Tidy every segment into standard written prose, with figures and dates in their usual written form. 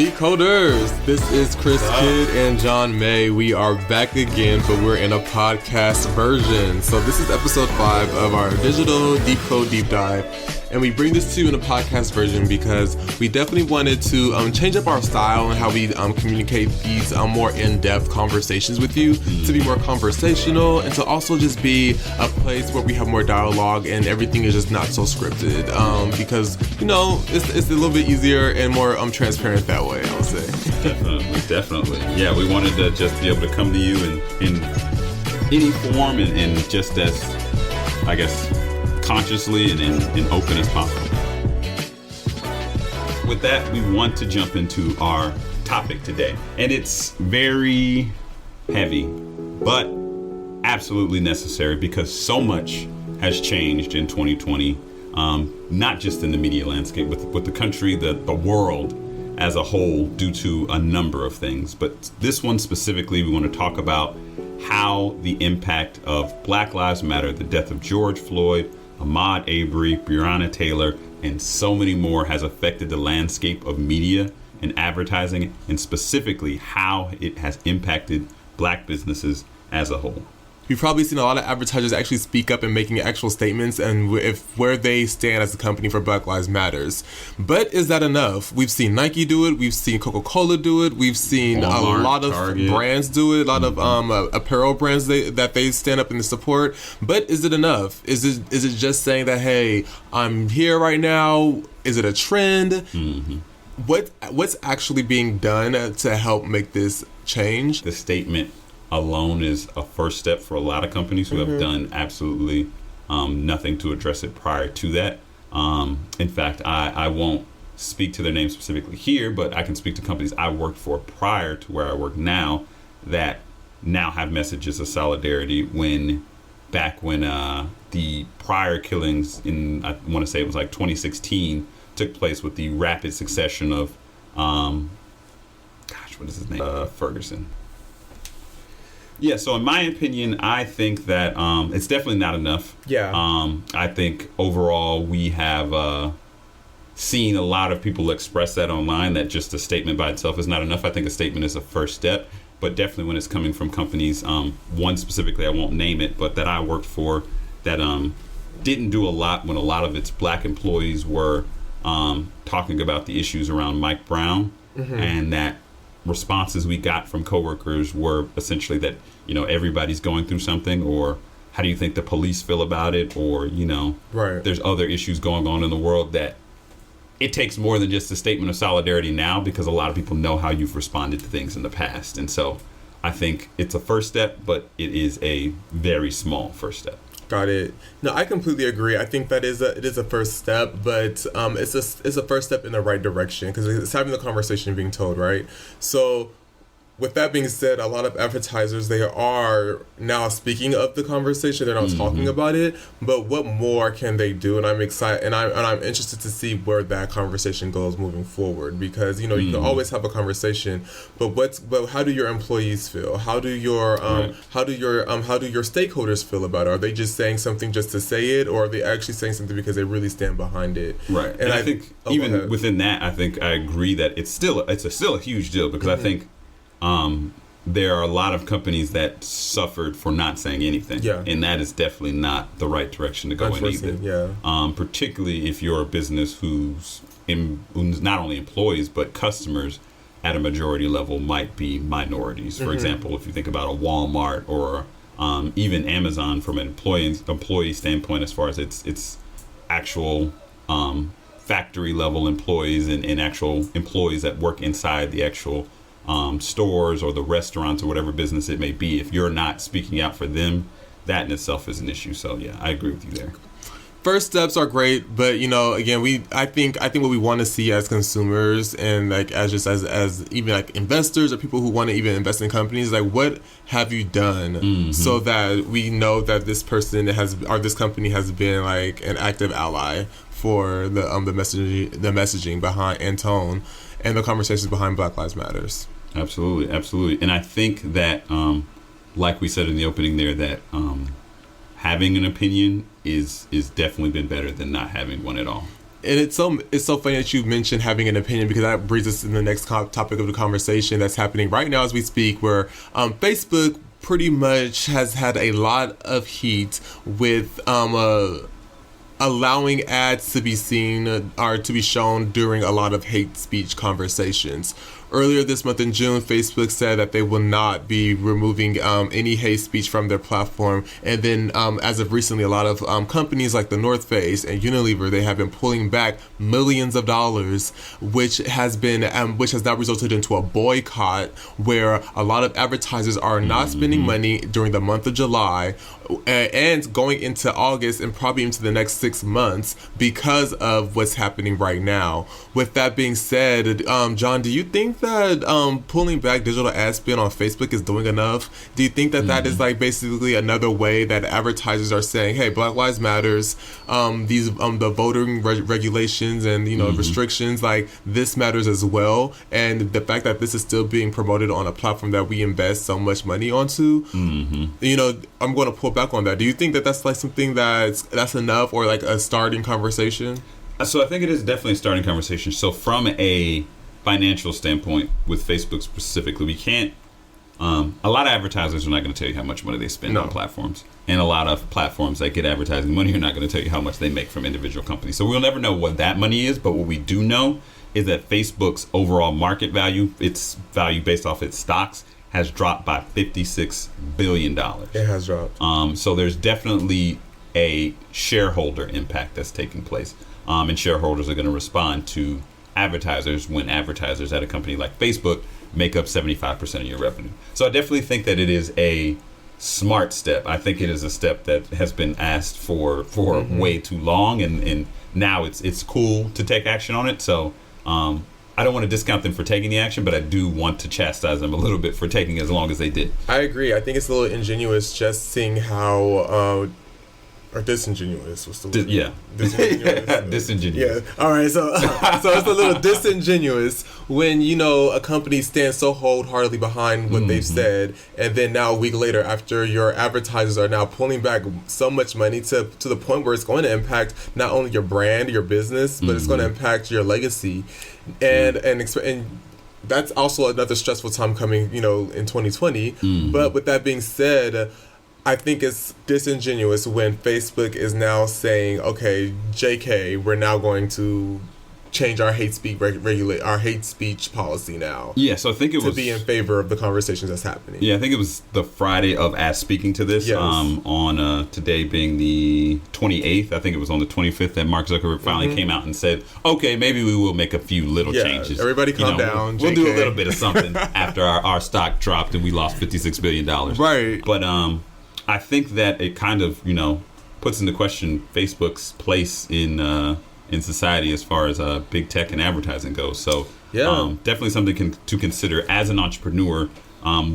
Decoders. This is Chris Kidd and John May. We are back again, but we're in a podcast version. So this is episode 5 of our digital Decode deep dive. And we bring this to you in a podcast version because we definitely wanted to change up our style and how we communicate these more in-depth conversations with you, to be more conversational and to also just be a place where we have more dialogue and everything is just not so scripted. Because, you know, it's a little bit easier and more transparent that way, I would say. Definitely. Yeah, we wanted to just be able to come to you in any form and just as, I guess, consciously and open as possible. With that, we want to jump into our topic today. And it's very heavy, but absolutely necessary because so much has changed in 2020, not just in the media landscape, with the country, the world as a whole, due to a number of things. But this one specifically, we want to talk about how the impact of Black Lives Matter, the death of George Floyd, Ahmaud Arbery, Breonna Taylor, and so many more has affected the landscape of media and advertising, and specifically how it has impacted Black businesses as a whole. We've probably seen a lot of advertisers actually speak up and making actual statements and where they stand as a company for Black Lives Matters. But is that enough? We've seen Nike do it. We've seen Coca-Cola do it. We've seen Walmart, a lot of Target brands do it. A lot of apparel brands that they stand up and support. But is it enough? Is it just saying that, hey, I'm here right now? Is it a trend? Mm-hmm. What's actually being done to help make this change? The statement alone is a first step for a lot of companies who have done absolutely nothing to address it prior to that. In fact, I won't speak to their name specifically here, but I can speak to companies I worked for prior to where I work now that now have messages of solidarity back when the prior killings in, I want to say it was like 2016, took place with the rapid succession of, what is his name? Ferguson. Yeah, so in my opinion, I think that it's definitely not enough. Yeah. I think overall we have seen a lot of people express that online, that just a statement by itself is not enough. I think a statement is a first step, but definitely when it's coming from companies, one specifically, I won't name it, but that I worked for that didn't do a lot when a lot of its Black employees were talking about the issues around Mike Brown, and that responses we got from coworkers were essentially that, you know, everybody's going through something, or how do you think the police feel about it, or, you know, there's other issues going on in the world, that it takes more than just a statement of solidarity now, because a lot of people know how you've responded to things in the past. And so I think it's a first step, but it is a very small first step. Got it. No, I completely agree. I think that it is a first step, but it's a first step in the right direction, because it's having the conversation being told, right? So with that being said, a lot of advertisers, they are now speaking of the conversation. They're not talking about it, but what more can they do? And I'm excited, and I'm interested to see where that conversation goes moving forward, because, you know, you can always have a conversation, but how do your employees feel? How do your stakeholders feel about it? Are they just saying something just to say it, or are they actually saying something because they really stand behind it? Right. And I think even within that, I think I agree that it's still a huge deal, because I think there are a lot of companies that suffered for not saying anything. Yeah. And that is definitely not the right direction to go in either. Yeah. Particularly if you're a business who's not only employees, but customers at a majority level might be minorities. For example, if you think about a Walmart or even Amazon from an employee standpoint, as far as its actual factory level employees and actual employees that work inside the actual stores or the restaurants or whatever business it may be, if you're not speaking out for them, that in itself is an issue. So yeah, I agree with you there. First steps are great, but, you know, again, I think what we want to see as consumers, and like as even like investors or people who want to even invest in companies, like, what have you done so that we know that this person this company has been like an active ally for the messaging behind and tone and the conversations behind Black Lives Matters. Absolutely. And I think that, like we said in the opening there, that having an opinion is definitely been better than not having one at all. And it's so funny that you mentioned having an opinion, because that brings us to the next topic of the conversation that's happening right now as we speak, where Facebook pretty much has had a lot of heat with allowing ads to be seen or to be shown during a lot of hate speech conversations. Earlier this month in June, Facebook said that they will not be removing any hate speech from their platform. And then as of recently, a lot of companies like the North Face and Unilever, they have been pulling back millions of dollars, which has now resulted into a boycott where a lot of advertisers are not spending money during the month of July and going into August and probably into the next 6 months because of what's happening right now. With that being said, John, do you think that pulling back digital ad spend on Facebook is doing enough? Do you think that that is like basically another way that advertisers are saying, hey, Black Lives Matters, the voting regulations and restrictions, like this matters as well, and the fact that this is still being promoted on a platform that we invest so much money onto, I'm going to pull back on that. Do you think that that's like something that's enough, or like a starting conversation? So I think it is definitely a starting conversation. So from a financial standpoint, with Facebook specifically, we can't. A lot of advertisers are not going to tell you how much money they spend on platforms, and a lot of platforms that get advertising money are not going to tell you how much they make from individual companies. So we'll never know what that money is. But what we do know is that Facebook's overall market value, its value based off its stocks, has dropped by $56 billion. It has dropped. So there's definitely a shareholder impact that's taking place. And shareholders are going to respond to advertisers when advertisers at a company like Facebook make up 75% of your revenue. So I definitely think that it is a smart step. I think it is a step that has been asked for way too long, and now it's cool to take action on it. So I don't want to discount them for taking the action, but I do want to chastise them a little bit for taking as long as they did. I agree. I think it's a little ingenuous just seeing how or disingenuous. What's the word? Disingenuous. Disingenuous. Yeah. All right. So it's a little disingenuous when a company stands so wholeheartedly behind what they've said, and then now a week later, after your advertisers are now pulling back so much money to the point where it's going to impact not only your brand, your business, but it's going to impact your legacy, and that's also another stressful time coming, in 2020. But with that being said, I think it's disingenuous when Facebook is now saying, okay, JK, we're now going to change our hate speech our hate speech policy now. Yeah, so I think it was to be in favor of the conversations that's happening. Yeah, I think it was the Friday of as speaking to this. Yes. On today being the 28th, I think it was on the 25th that Mark Zuckerberg finally came out and said, okay, maybe we will make a few little changes. Everybody calm down. We'll do a little bit of something after our stock dropped and we lost $56 billion. Right. But I think that it kind of, puts into question Facebook's place in society as far as big tech and advertising goes. So definitely something to consider as an entrepreneur,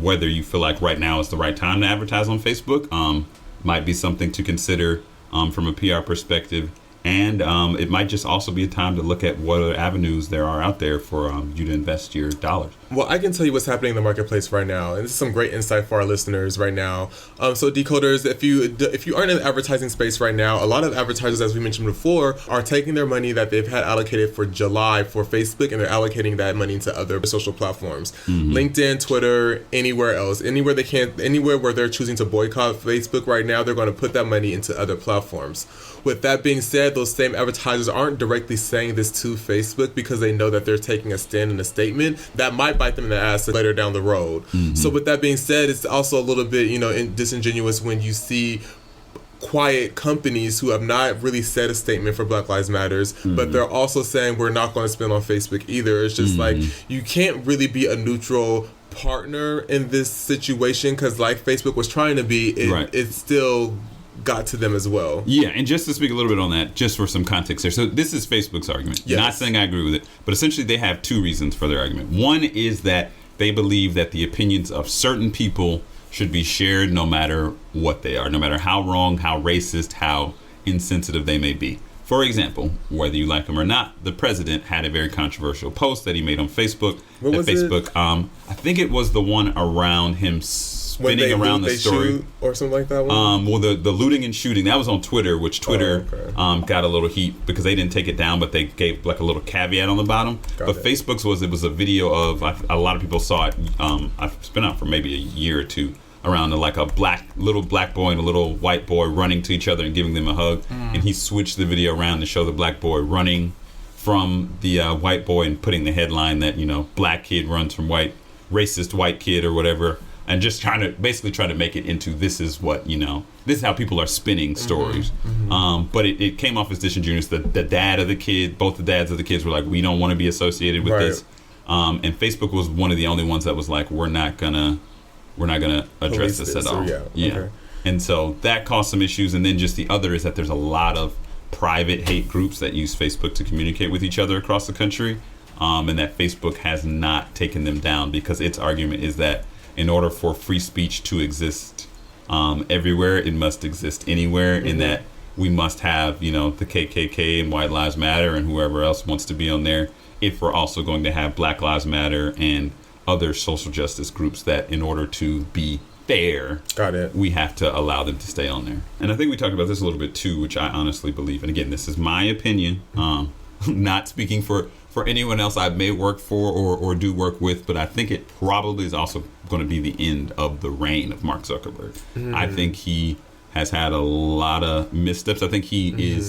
whether you feel like right now is the right time to advertise on Facebook. Might be something to consider from a PR perspective. And it might just also be a time to look at what other avenues there are out there for you to invest your dollars. Well, I can tell you what's happening in the marketplace right now, and this is some great insight for our listeners right now. So decoders, if you aren't in the advertising space right now, a lot of advertisers, as we mentioned before, are taking their money that they've had allocated for July for Facebook, and they're allocating that money into other social platforms. LinkedIn, Twitter, anywhere else, anywhere where they're choosing to boycott Facebook right now, they're going to put that money into other platforms. With that being said, those same advertisers aren't directly saying this to Facebook because they know that they're taking a stand and a statement that might bite them in the ass later down the road. So with that being said, it's also a little bit, disingenuous when you see quiet companies who have not really said a statement for Black Lives Matters, but they're also saying we're not going to spend on Facebook either. It's just like, you can't really be a neutral partner in this situation because like Facebook was trying to be, it's still got to them as well. Yeah, and just to speak a little bit on that, just for some context there. So this is Facebook's argument. Yes. Not saying I agree with it, but essentially they have two reasons for their argument. One is that they believe that the opinions of certain people should be shared no matter what they are, no matter how wrong, how racist, how insensitive they may be. For example, whether you like him or not, the president had a very controversial post that he made on Facebook. What was Facebook, it? I think it was the one around him spinning around the story or something like that well, the looting and shooting, that was on Twitter, which Twitter got a little heat because they didn't take it down, but they gave like a little caveat on the bottom. Facebook's was a video of, a lot of people saw it. It's been out for maybe a year or two, around like a little black boy and a little white boy running to each other and giving them a hug, and he switched the video around to show the black boy running from the white boy and putting the headline that, black kid runs from racist white kid or whatever, and just trying to make it into this is this is how people are spinning stories. But it came off as disingenuous. The dad of the kid, both the dads of the kids were like, we don't want to be associated with this. And Facebook was one of the only ones that was like, we're not gonna address this at all. Okay. And so that caused some issues. And then just the other is that there's a lot of private hate groups that use Facebook to communicate with each other across the country, and that Facebook has not taken them down, because its argument is that in order for free speech to exist everywhere, it must exist anywhere, in that we must have the KKK and White Lives Matter and whoever else wants to be on there, if we're also going to have Black Lives Matter and other social justice groups, that in order to be fair, we have to allow them to stay on there. And I think we talked about this a little bit too, which I honestly believe, and again, this is my opinion, not speaking for anyone else I may work for or do work with, but I think it probably is also going to be the end of the reign of Mark Zuckerberg. I think he has had a lot of missteps. I think he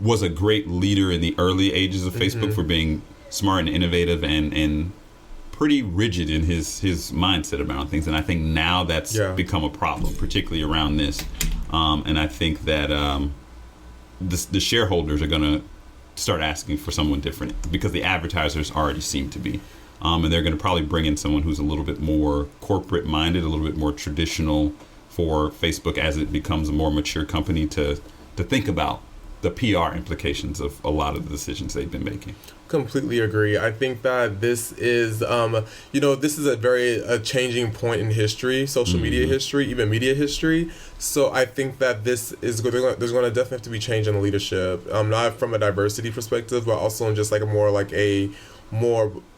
was a great leader in the early ages of Facebook for being smart and innovative and pretty rigid in his mindset around things, and I think now that's become a problem, particularly around this. And I think that the shareholders are going to start asking for someone different, because the advertisers already seem to be, and they're going to probably bring in someone who's a little bit more corporate minded, a little bit more traditional for Facebook as it becomes a more mature company to think about the PR implications of a lot of the decisions they've been making. Completely agree. I think that this is, this is a changing point in history, social media history, even media history. So I think that there's going to definitely have to be change in the leadership, not from a diversity perspective, but also in just like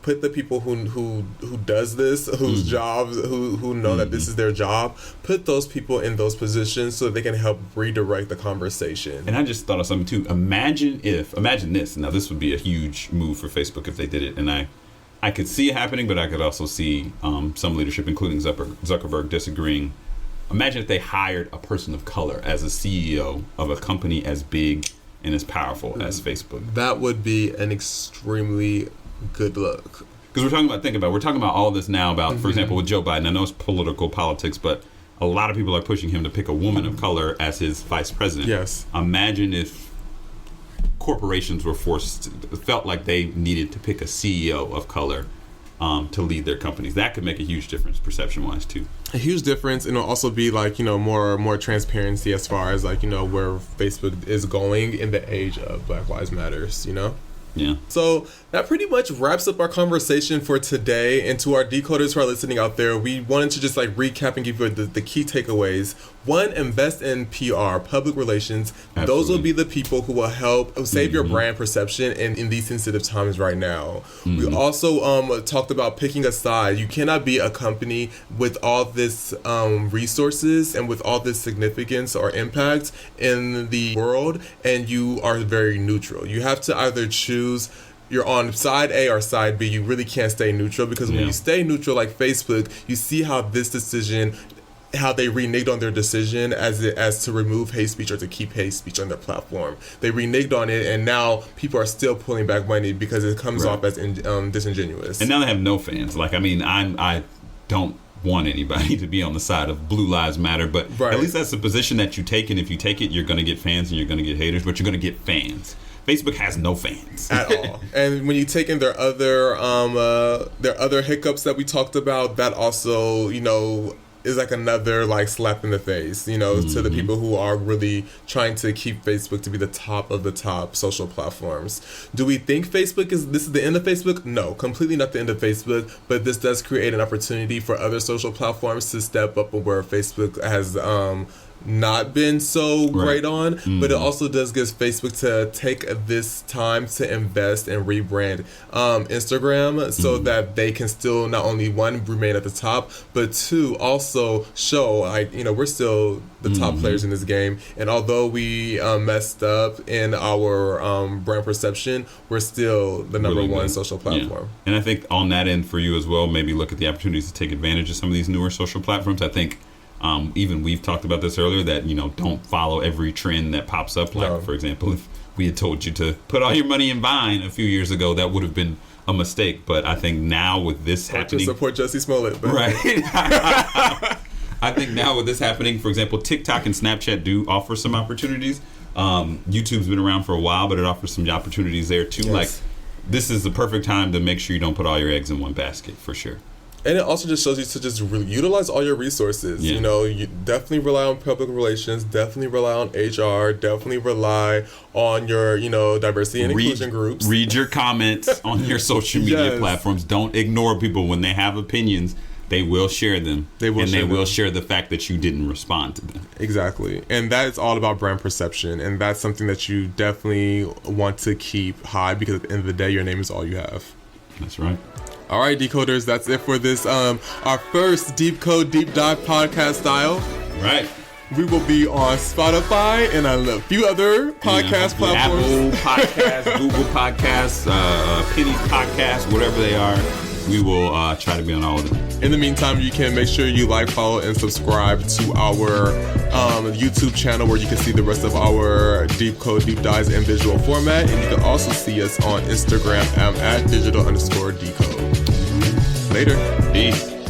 put the people who does this, whose jobs, who know that this is their job, put those people in those positions so that they can help redirect the conversation. And I just thought of something too. Imagine this. Now this would be a huge move for Facebook if they did it, and I could see it happening, but I could also see some leadership, including Zuckerberg, disagreeing. Imagine if they hired a person of color as a CEO of a company as big and as powerful as Facebook. That would be an extremely good look. Because we're talking about all this now about, for example, with Joe Biden. I know it's politics, but a lot of people are pushing him to pick a woman of color as his vice president. Yes. Imagine if corporations felt like they needed to pick a CEO of color to lead their companies. That could make a huge difference perception-wise too. A huge difference, and it'll also be like, more transparency as far as like, where Facebook is going in the age of Black Lives Matters, Yeah. So that pretty much wraps up our conversation for today. And to our decoders who are listening out there, we wanted to just recap and give you the key takeaways. One, invest in PR, public relations. Absolutely. Those will be the people who will help save your brand perception in these sensitive times right now. We also talked about picking a side. You cannot be a company with all this resources and with all this significance or impact in the world, and you are very neutral. You have to either choose you're on side A or side B. You really can't stay neutral, because when you stay neutral like Facebook, you see how this decision, how they reneged on their decision as to remove hate speech or to keep hate speech on their platform. They reneged on it, and now people are still pulling back money because it comes off as disingenuous. And now they have no fans. I don't want anybody to be on the side of Blue Lives Matter, but at least that's the position that you take, and if you take it, you're going to get fans and you're going to get haters, but you're going to get fans. Facebook has no fans at all. And when you take in their other hiccups that we talked about, that also, is like another slap in the face, to the people who are really trying to keep Facebook to be the top of the top social platforms. Do we think this is the end of Facebook? No, completely not the end of Facebook, but this does create an opportunity for other social platforms to step up where Facebook has not been so great on, but it also does give Facebook to take this time to invest and rebrand Instagram so that they can still not only one remain at the top, but two also show like, you know, we're still the top players in this game, and although we messed up in our brand perception, we're still the number one social platform. And I think on that end for you as well, maybe look at the opportunities to take advantage of some of these newer social platforms. I think even we've talked about this earlier, that, you know, don't follow every trend that pops up. Like, for example, if we had told you to put all your money in Vine a few years ago, that would have been a mistake. But I think now with this happening... To support Jussie Smollett. But. Right. I think now with this happening, for example, TikTok and Snapchat do offer some opportunities. YouTube's been around for a while, but it offers some opportunities there too. Like, this is the perfect time to make sure you don't put all your eggs in one basket, for sure. And it also just shows you to just utilize all your resources. You know, you definitely rely on public relations, definitely rely on HR, definitely rely on your, you know, diversity and inclusion groups. Read your comments on your social media platforms. Don't ignore people when they have opinions. They will share them. They will share the fact that you didn't respond to them. Exactly. And that is all about brand perception. And that's something that you definitely want to keep high, because at the end of the day, your name is all you have. That's right. All right, Decoders, that's it for this, our first Decode Deep Dive podcast style. Right. We will be on Spotify and a few other podcast platforms. Apple Podcasts, Google Podcasts, Penny Podcasts, whatever they are. We will try to be on all of them. In the meantime, you can make sure you like, follow, and subscribe to our YouTube channel, where you can see the rest of our Decode Deep Dives in visual format. And you can also see us on Instagram at @digital_decode. Later. Peace.